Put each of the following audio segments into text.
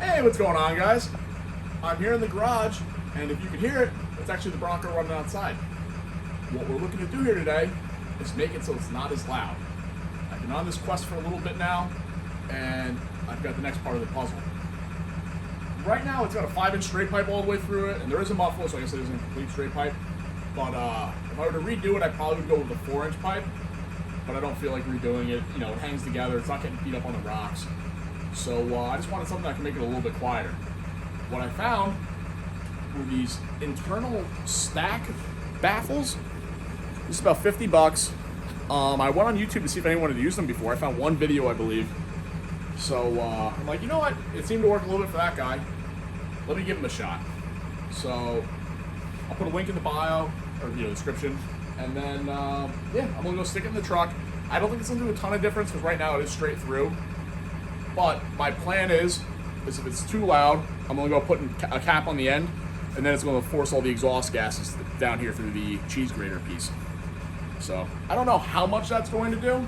Hey, what's going on, guys? I'm here in the garage, and if you can hear it, it's actually the Bronco running outside. What we're looking to do here today is make it so it's not as loud. I've been on this quest for a little bit now, and I've got the next part of the puzzle. Right now, it's got a 5-inch straight pipe all the way through it, and there is a muffler, so I guess it isn't a complete straight pipe. But if I were to redo it, I probably would go with a 4-inch pipe, but I don't feel like redoing it. You know, it hangs together, it's not getting beat up on the rocks. So I just wanted something that can make it a little bit quieter. What I found were these internal stack baffles. This is about 50 bucks. I went on YouTube to see if anyone had used them before. I found one video, I believe. So I'm like, you know what? It seemed to work a little bit for that guy. Let me give him a shot. So I'll put a link in the bio, or description. And then, yeah, I'm gonna go stick it in the truck. I don't think it's gonna do a ton of difference because right now it is straight through. But my plan is if it's too loud, I'm gonna go put a cap on the end, and then it's gonna force all the exhaust gases down here through the cheese grater piece. So I don't know how much that's going to do,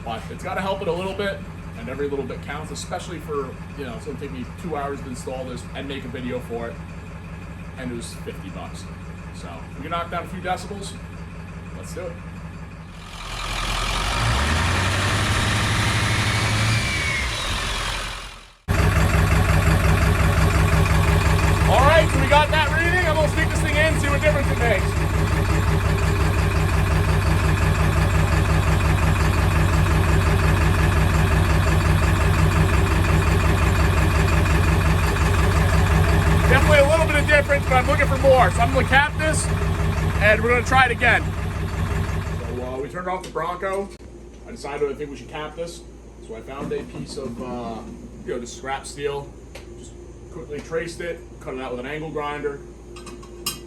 but it's gotta help it a little bit, and every little bit counts, especially for, it's gonna take me 2 hours to install this and make a video for it, and it was 50 bucks. So we can knock down a few decibels. Let's do it. Alright, so we got that reading. I'm going to stick this thing in, see what difference it makes. Definitely a little bit of difference, but I'm looking for more. So I'm going to cap this, and we're going to try it again. So we turned off the Bronco. I decided I think we should cap this. So I found a piece of, just scrap steel. Just quickly traced it, cut it out with an angle grinder.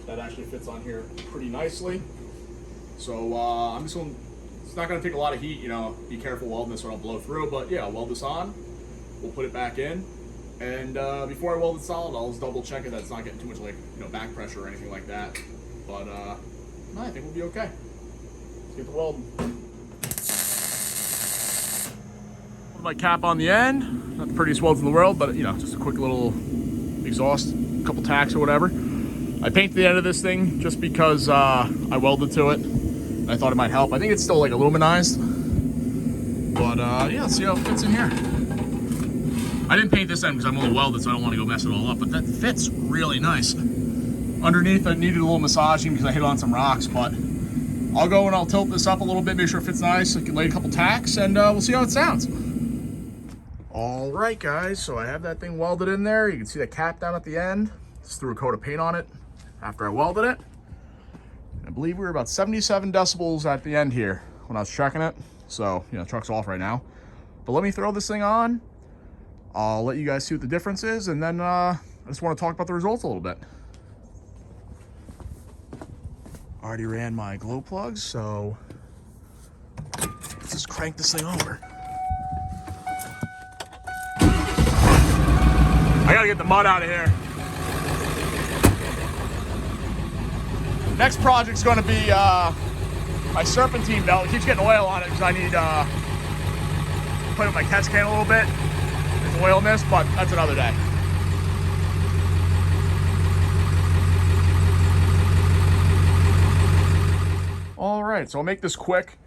That actually fits on here pretty nicely. So I'm just going to, it's not going to take a lot of heat, be careful welding this or I'll blow through, but yeah, I'll weld this on. We'll put it back in. And before I weld it solid, I'll just double check it that it's not getting too much back pressure or anything like that. But no, I think we'll be okay. Let's get the weld. Put my cap on the end. Not the prettiest welds in the world, but just a quick little exhaust, a couple tacks or whatever. I painted the end of this thing just because I welded to it, and I thought it might help. I think it's still aluminized, but yeah, let's see how it fits in here. I didn't paint this end because I'm going to weld it, so I don't want to go mess it all up, but that fits really nice. Underneath, I needed a little massaging because I hit on some rocks, but I'll go and I'll tilt this up a little bit, make sure it fits nice. I can lay a couple tacks, and we'll see how it sounds. All right, guys, so I have that thing welded in there. You can see the cap down at the end. Just threw a coat of paint on it after I welded it. I believe we were about 77 decibels at the end here when I was checking it. So, truck's off right now. But let me throw this thing on. I'll let you guys see what the difference is, and then I just want to talk about the results a little bit. Already ran my glow plugs, so let's just crank this thing over. I gotta get the mud out of here. Next project's gonna be my serpentine belt. It keeps getting oil on it because I need to play with my catch can a little bit. There's oil in this, but that's another day. All right, so I'll make this quick.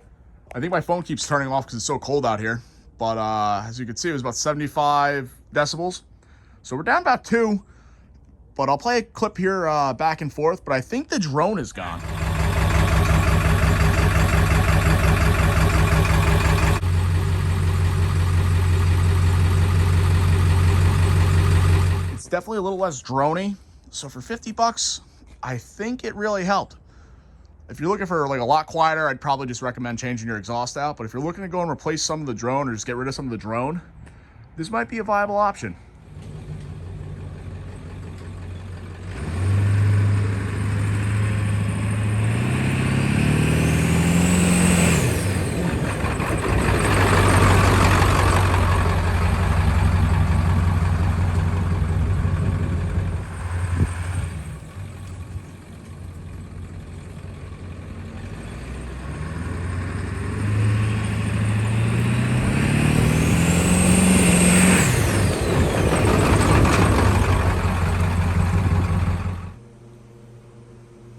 I think my phone keeps turning off because it's so cold out here. But as you can see, it was about 75 decibels. So we're down about 2. But I'll play a clip here back and forth, but I think the drone is gone. It's definitely a little less droney. So for 50 bucks, I think it really helped. If you're looking for a lot quieter, I'd probably just recommend changing your exhaust out. But if you're looking to go and replace some of the drone or just get rid of some of the drone, this might be a viable option.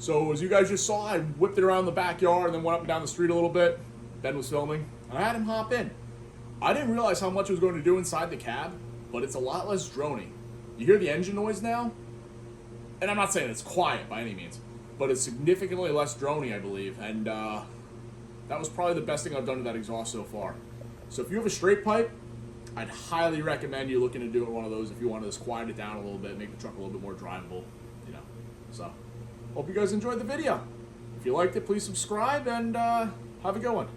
So as you guys just saw, I whipped it around the backyard and then went up and down the street a little bit. Ben was filming, and I had him hop in. I didn't realize how much it was going to do inside the cab, but it's a lot less droning. You hear the engine noise now? And I'm not saying it's quiet by any means, but it's significantly less drony, I believe, and that was probably the best thing I've done to that exhaust so far. So if you have a straight pipe, I'd highly recommend you looking to do one of those if you want to just quiet it down a little bit, make the truck a little bit more drivable, you know. So, hope you guys enjoyed the video. If you liked it, please subscribe, and have a good one.